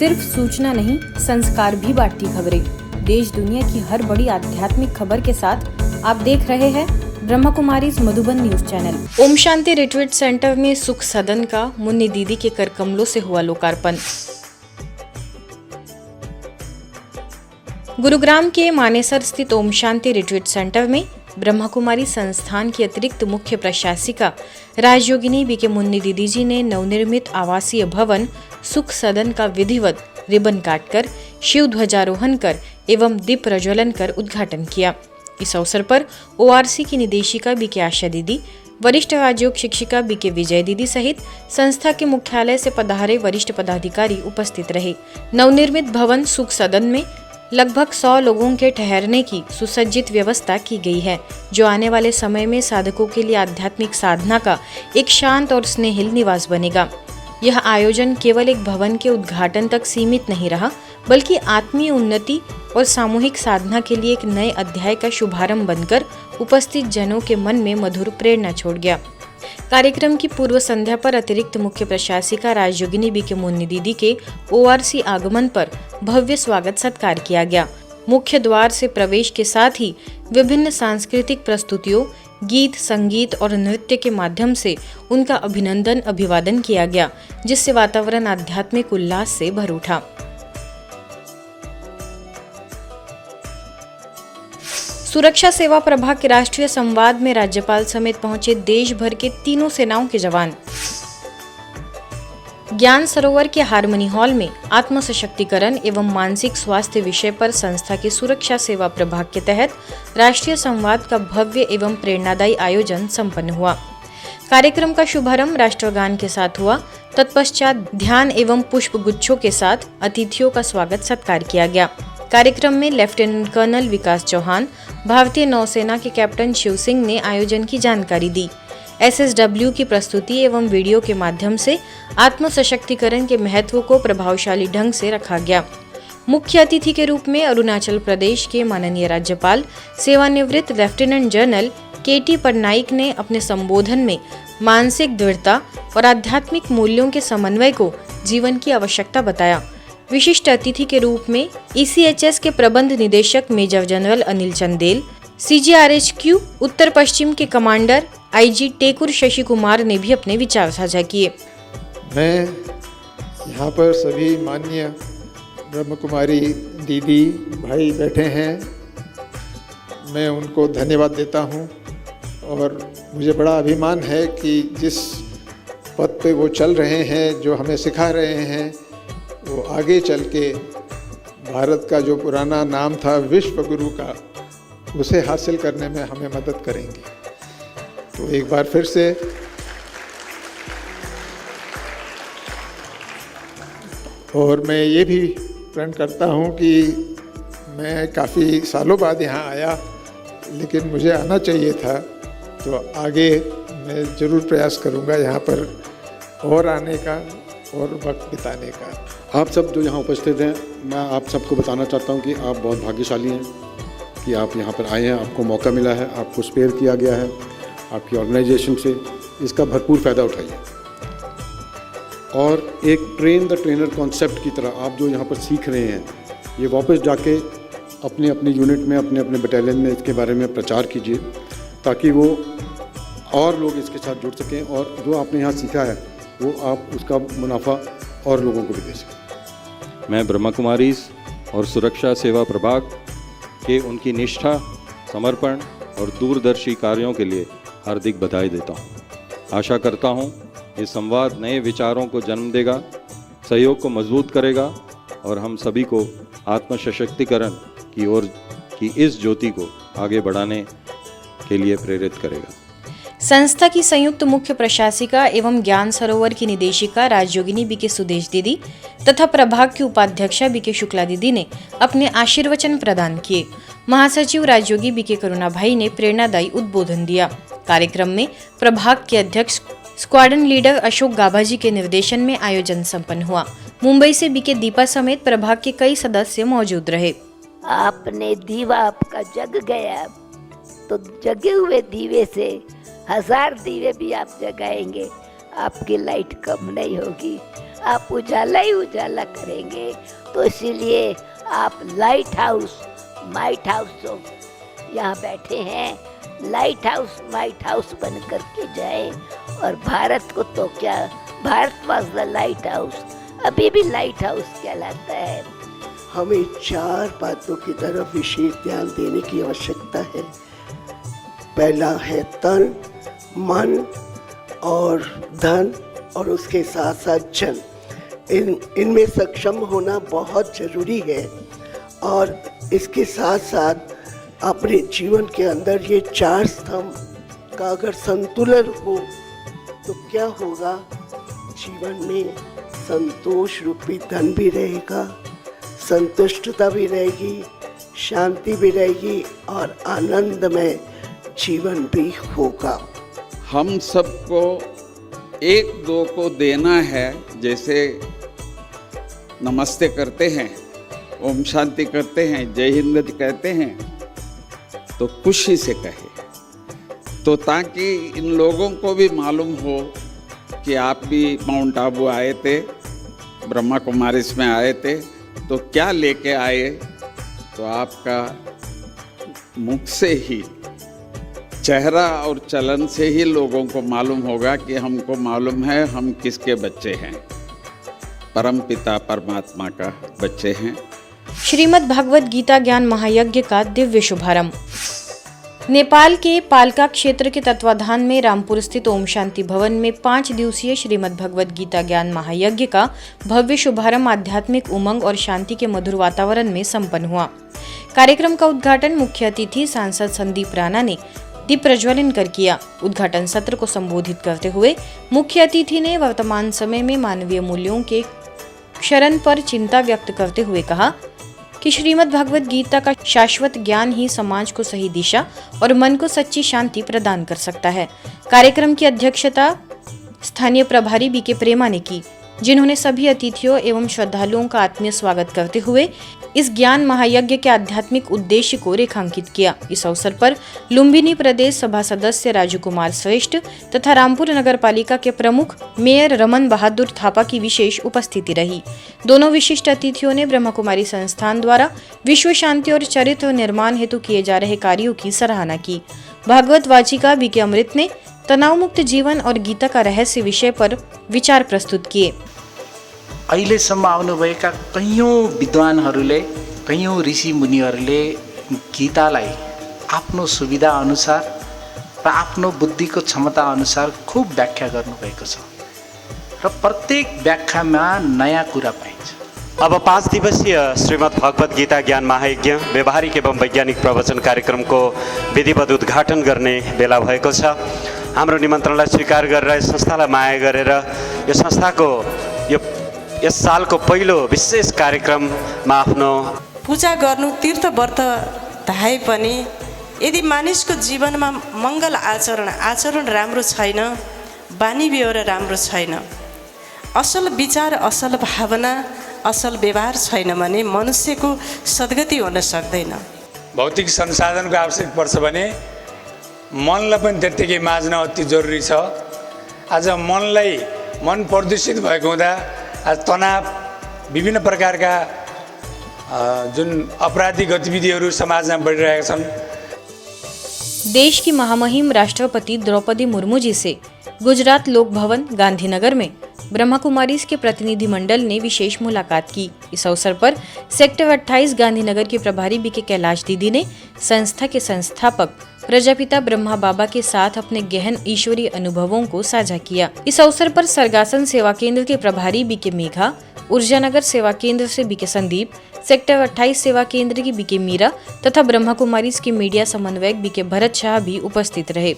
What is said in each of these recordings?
सिर्फ सूचना नहीं, संस्कार भी बांटती खबरें। देश दुनिया की हर बड़ी आध्यात्मिक खबर के साथ आप देख रहे हैं Brahma Kumaris Madhuban news channel. Om Shanti retreat centre में सुख सदन का मुन्नी दीदी के कर कमलों से हुआ लोकार्पण। गुरुग्राम के मानेसर स्थित ओम शांति रिट्रीट सेंटर में ब्रह्मा कुमारी संस्थान की अतिरिक्त मुख्य प्रशासिका राजयोगिनी बीके मुन्नी दीदी जी ने नवनिर्मित आवासीय भवन सुख सदन का विधिवत रिबन काटकर, शिव ध्वजारोहण कर एवं दीप प्रज्वलन कर उद्घाटन किया। इस अवसर पर ओआरसी की निदेशिका बीके आशा दीदी, वरिष्ठ राजयोग शिक्षिका बीके विजय दीदी सहित संस्था के मुख्यालय से पधारे वरिष्ठ पदाधिकारी उपस्थित रहे। नवनिर्मित भवन सुख सदन में लगभग 100 लोगों के ठहरने की सुसज्जित व्यवस्था की गई है, जो आने वाले समय में साधकों के लिए आध्यात्मिक साधना का एक शांत और स्नेहिल निवास बनेगा। यह आयोजन केवल एक भवन के उद्घाटन तक सीमित नहीं रहा, बल्कि आत्मीय उन्नति और सामूहिक साधना के लिए एक नए अध्याय का शुभारंभ बनकर उपस्थित जनों के मन में मधुर प्रेरणा छोड़ गया। कार्यक्रम की पूर्व संध्या पर अतिरिक्त मुख्य प्रशासिका राजयोगिनी बीके मुन्नी दीदी के ओआरसी आगमन पर भव्य स्वागत सत्कार किया गया। मुख्य द्वार से प्रवेश के साथ ही विभिन्न सांस्कृतिक प्रस्तुतियों, गीत, संगीत और नृत्य के माध्यम से उनका अभिनंदन अभिवादन किया गया, जिससे वातावरण आध्यात्मिक उल्लास से भर उठा। सुरक्षा सेवा प्रभाग के राष्ट्रीय संवाद में राज्यपाल समेत पहुंचे देश भर के तीनों सेनाओं के जवान। ज्ञान सरोवर के हारमनी हॉल में आत्म सशक्तिकरण एवं मानसिक स्वास्थ्य विषय पर संस्था के सुरक्षा सेवा प्रभाग के तहत राष्ट्रीय संवाद का भव्य एवं प्रेरणादायी आयोजन संपन्न हुआ। कार्यक्रम का शुभारंभ राष्ट्रगान के साथ हुआ। तत्पश्चात ध्यान एवं पुष्प गुच्छों के साथ अतिथियों का स्वागत सत्कार किया गया। कार्यक्रम में लेफ्टिनेंट कर्नल विकास चौहान, भारतीय नौसेना के कैप्टन शिव सिंह ने आयोजन की जानकारी दी। SSW की प्रस्तुति एवं वीडियो के माध्यम से आत्म सशक्तिकरण के महत्व को प्रभावशाली ढंग से रखा गया। मुख्य अतिथि के रूप में अरुणाचल प्रदेश के माननीय राज्यपाल सेवानिवृत्त लेफ्टिनेंट जनरल KT पटनायक ने अपने संबोधन में मानसिक दृढ़ता और आध्यात्मिक मूल्यों के समन्वय को जीवन की आवश्यकता बताया। विशिष्ट अतिथि के रूप में ECHS के प्रबंध निदेशक major general Anil Chandel, CGRHQ उत्तर पश्चिम के कमांडर IG टेकुर शशि कुमार ने भी अपने विचार साझा किए। मैं यहाँ पर सभी माननीय ब्रह्म कुमारी दीदी भाई बैठे हैं, मैं उनको धन्यवाद देता हूँ और मुझे बड़ा अभिमान है कि जिस पद पे वो चल रहे हैं, जो हमें सिखा रहे हैं, वो आगे चल के भारत का जो पुराना नाम था विश्व गुरु का, उसे हासिल करने में हमें मदद करेंगे। तो एक बार फिर से और मैं ये भी प्रण करता हूँ कि मैं काफ़ी सालों बाद यहाँ आया, लेकिन मुझे आना चाहिए था, तो आगे मैं ज़रूर प्रयास करूँगा यहाँ पर और आने का और वक्त बिताने का। आप सब जो यहाँ उपस्थित हैं, मैं आप सबको बताना चाहता हूँ कि आप बहुत भाग्यशाली हैं कि आप यहाँ पर आए हैं, आपको मौका मिला है, आपको स्पेयर किया गया है आपकी ऑर्गेनाइजेशन से। इसका भरपूर फ़ायदा उठाइए और एक ट्रेन द ट्रेनर कॉन्सेप्ट की तरह आप जो यहाँ पर सीख रहे हैं, ये वापस जाके अपने अपने यूनिट में, अपने अपने बटालियन में इसके बारे में प्रचार कीजिए, ताकि वो और लोग इसके साथ जुड़ सकें और जो आपने यहाँ सीखा है वो आप उसका मुनाफा और लोगों को भी दे सकें। मैं ब्रह्मा कुमारीज और सुरक्षा सेवा प्रभाग के उनकी निष्ठा, समर्पण और दूरदर्शी कार्यों के लिए हार्दिक बधाई देता हूं। आशा करता हूं ये संवाद नए विचारों को जन्म देगा, सहयोग को मजबूत करेगा और हम सभी को आत्म सशक्तिकरण की ओर की इस ज्योति को आगे बढ़ाने के लिए प्रेरित करेगा। संस्था की संयुक्त मुख्य प्रशासिका एवं ज्ञान सरोवर की निदेशिका राजयोगिनी बीके सुदेश दीदी तथा प्रभाग की उपाध्यक्षा बीके शुक्ला दीदी ने अपने आशीर्वचन प्रदान किए। महासचिव राजयोगी बीके करुणा भाई ने प्रेरणादायी उद्बोधन दिया। कार्यक्रम में प्रभाग के अध्यक्ष स्क्वाड्रन लीडर अशोक गाभाजी के निर्देशन में आयोजन संपन्न हुआ। मुंबई से बीके दीपा समेत प्रभाग के कई सदस्य मौजूद रहे। आपने दीवा आपका जग गया, तो जगे हुए दीवे से 1000 दीवे भी आप जगाएंगे। आपकी लाइट कम नहीं होगी, आप उजाला ही उजाला करेंगे। तो इसीलिए आप लाइट हाउस माइट हाउस हो, यहाँ बैठे हैं, लाइट हाउस माइट हाउस बन करके जाए। और भारत को तो क्या, Bharat was the light house, अभी भी लाइट हाउस कहलाता है। हमें 4 बातों की तरफ विशेष ध्यान देने की आवश्यकता है। पहला है तन, मन और धन, और उसके साथ साथ जन। इनमें सक्षम होना बहुत ज़रूरी है। और इसके साथ साथ अपने जीवन के अंदर ये 4 स्तंभ का अगर संतुलन हो तो क्या होगा, जीवन में संतोष रूपी धन भी रहेगा, संतुष्टता भी रहेगी, शांति भी रहेगी और आनंदमय जीवन भी होगा। हम सबको एक दो को देना है। जैसे नमस्ते करते हैं, ओम शांति करते हैं, जय हिंद कहते हैं, तो खुशी से कहे, तो ताकि इन लोगों को भी मालूम हो कि आप भी माउंट आबू आए थे, ब्रह्मा कुमारीज में आए थे, तो क्या लेके आए। तो आपका मुख से ही, चेहरा और चलन से ही लोगों को मालूम होगा कि हमको मालूम है हम किसके बच्चे हैं, परम पिता परमात्मा का बच्चे हैं। श्रीमद् भागवत गीता ज्ञान महायज्ञ का दिव्य शुभारंभ। नेपाल के पालका क्षेत्र के तत्वाधान में रामपुर स्थित ओम शांति भवन में 5 दिवसीय श्रीमद् भगवत गीता ज्ञान महायज्ञ का भव्य शुभारंभ आध्यात्मिक उमंग और शांति के मधुर वातावरण में संपन्न हुआ। कार्यक्रम का उद्घाटन मुख्य अतिथि सांसद संदीप राणा ने दीप प्रज्वलन कर किया। उद्घाटन सत्र को संबोधित करते हुए मुख्य अतिथि ने वर्तमान समय में मानवीय मूल्यों के क्षरण पर चिंता व्यक्त करते हुए कहा कि श्रीमद् भागवत गीता का शाश्वत ज्ञान ही समाज को सही दिशा और मन को सच्ची शांति प्रदान कर सकता है। कार्यक्रम की अध्यक्षता स्थानीय प्रभारी बीके प्रेमा ने की, जिन्होंने सभी अतिथियों एवं श्रद्धालुओं का आत्मीय स्वागत करते हुए इस ज्ञान महायज्ञ के आध्यात्मिक उद्देश्य को रेखांकित किया। इस अवसर पर लुम्बिनी प्रदेश सभा सदस्य राजू कुमार श्रेष्ठ तथा रामपुर नगर पालिका के प्रमुख मेयर रमन बहादुर थापा की विशेष उपस्थिति रही। दोनों विशिष्ट अतिथियों ने ब्रह्मा कुमारी संस्थान द्वारा विश्व शांति और चरित्र निर्माण हेतु किए जा रहे कार्यों की सराहना की। भागवत वाचिका बीके अमृत ने तनाव मुक्त जीवन और गीता का रहस्य विषय पर विचार प्रस्तुत किए। अहिलेसम्म आउनुभएका कैयौँ विद्वानहरूले, कैयौँ ऋषि मुनिहरूले गीतालाई आफ्नो सुविधा अनुसार र आफ्नो बुद्धिको क्षमता अनुसार खूब व्याख्या गर्नुभएको छ र प्रत्येक व्याख्यामा नयाँ कुरा पाइन्छ। अब 5 दिवसीय श्रीमद् भगवत गीता ज्ञान महायज्ञ व्यवहारिक एवं वैज्ञानिक प्रवचन कार्यक्रमको विधिवत उद्घाटन गर्ने बेला भएको छ। हाम्रो निमन्त्रणलाई स्वीकार गरेर यस संस्थालाई माया गरेर यो संस्थाको यस सालको पहिलो विशेष कार्यक्रममा आफ्नो पूजा गर्नु तीर्थ व्रत धाए पनि यदि मानिसको जीवनमा मङ्गल आचरण राम्रो छैन, बानी व्यवहार राम्रो छैन, असल विचार, असल भावना, असल व्यवहार छैन भने मनुष्यको सद्गति हुन सक्दैन। भौतिक संसाधनको आवश्यक पर्छ भने मनलाई पनि त्यत्तिकै माझ्न अति जरुरी छ। आज मन प्रदूषित भएको हुँदा आज तनाव, विभिन्न प्रकारका जुन अपराधिक गतिविधिहरू समाजमा बढिरहेका छन्। देश की महामहिम राष्ट्रपति द्रौपदी मुर्मू जी से गुजरात लोक भवन गांधीनगर में ब्रह्मा कुमारीज के प्रतिनिधि मंडल ने विशेष मुलाकात की। इस अवसर पर सेक्टर 28 गांधीनगर के प्रभारी बीके कैलाश दीदी ने संस्था के संस्थापक प्रजापिता ब्रह्मा बाबा के साथ अपने गहन ईश्वरीय अनुभवों को साझा किया। इस अवसर पर सरगासन सेवा केंद्र के प्रभारी बीके मेघा, ऊर्जानगर सेवा केंद्र से बीके संदीप, सेक्टर 28 सेवा केंद्र की बीके मीरा तथा ब्रह्मा कुमारीज के मीडिया समन्वयक बीके भरत शाह भी उपस्थित रहे।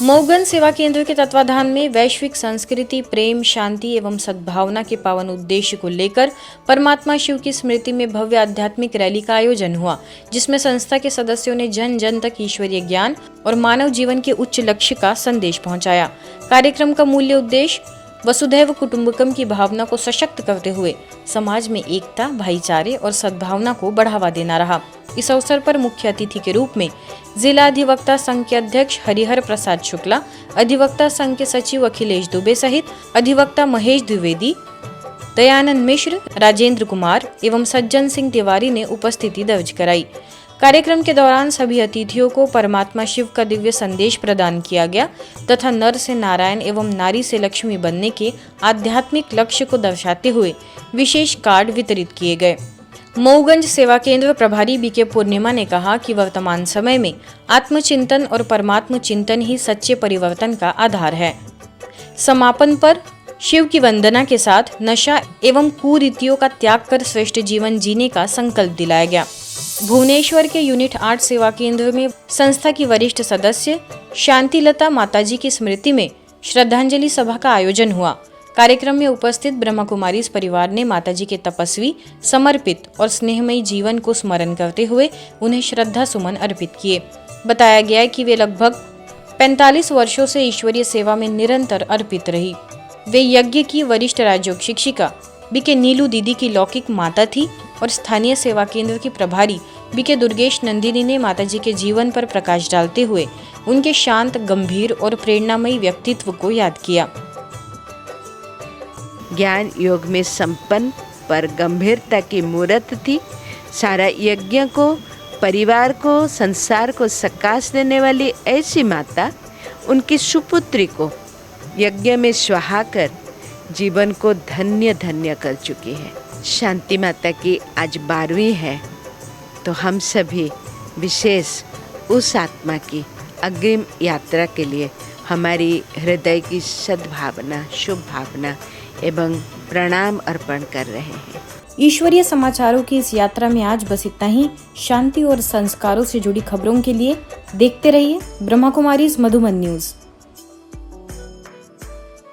मऊगन सेवा केंद्र के तत्वाधान में वैश्विक संस्कृति, प्रेम, शांति एवं सद्भावना के पावन उद्देश्य को लेकर परमात्मा शिव की स्मृति में भव्य आध्यात्मिक रैली का आयोजन हुआ, जिसमें संस्था के सदस्यों ने जन जन तक ईश्वरीय ज्ञान और मानव जीवन के उच्च लक्ष्य का संदेश पहुंचाया। कार्यक्रम का मूल्य उद्देश्य वसुधैव कुटुंबकम की भावना को सशक्त करते हुए समाज में एकता, भाईचारे और सद्भावना को बढ़ावा देना रहा। इस अवसर पर मुख्य अतिथि के रूप में जिला अधिवक्ता संघ के अध्यक्ष हरिहर प्रसाद शुक्ला, अधिवक्ता संघ के सचिव अखिलेश दुबे सहित अधिवक्ता महेश द्विवेदी, दयानंद मिश्र, राजेंद्र कुमार एवं सज्जन सिंह तिवारी ने उपस्थिति दर्ज कराई। कार्यक्रम के दौरान सभी अतिथियों को परमात्मा शिव का दिव्य संदेश प्रदान किया गया तथा नर से नारायण एवं नारी से लक्ष्मी बनने के आध्यात्मिक लक्ष्य को दर्शाते हुए विशेष कार्ड वितरित किए गए। मऊगंज सेवा केंद्र प्रभारी बीके पूर्णिमा ने कहा कि वर्तमान समय में आत्मचिंतन और परमात्म चिंतन ही सच्चे परिवर्तन का आधार है। समापन पर शिव की वंदना के साथ नशा एवं कुरीतियों का त्याग कर श्रेष्ठ जीवन जीने का संकल्प दिलाया गया। भुवनेश्वर के यूनिट 8 सेवा केंद्र में संस्था की वरिष्ठ सदस्य शांतिलता माताजी की स्मृति में श्रद्धांजलि सभा का आयोजन हुआ। कार्यक्रम में उपस्थित ब्रह्मा कुमारी परिवार ने माताजी के तपस्वी, समर्पित और स्नेहमयी जीवन को स्मरण करते हुए उन्हें श्रद्धा सुमन अर्पित किए। बताया गया कि वे लगभग 45 वर्षों से ईश्वरीय सेवा में निरंतर अर्पित रही। वे यज्ञ की वरिष्ठ राजयोग शिक्षिका बीके नीलू दीदी की लौकिक माता थी और स्थानीय सेवा केंद्र की प्रभारी बीके दुर्गेश नंदिनी ने माताजी के जीवन पर प्रकाश डालते हुए उनके शांत, गंभीर और प्रेरणामयी व्यक्तित्व को याद किया। ज्ञान योग में संपन्न पर गंभीरता की मूर्त थी। सारा यज्ञ को, परिवार को, संसार को सकाश देने वाली ऐसी माता उनकी सुपुत्री को यज्ञ में स्वाहा कर जीवन को धन्य धन्य कर चुकी है। शांति माता की आज 12वीं है, तो हम सभी विशेष उस आत्मा की अग्रिम यात्रा के लिए हमारी हृदय की सद्भावना, शुभ भावना एवं प्रणाम अर्पण कर रहे हैं। ईश्वरीय समाचारों की इस यात्रा में आज बस इतना ही। शांति और संस्कारों से जुड़ी खबरों के लिए देखते रहिए ब्रह्मा कुमारीज मधुबन न्यूज।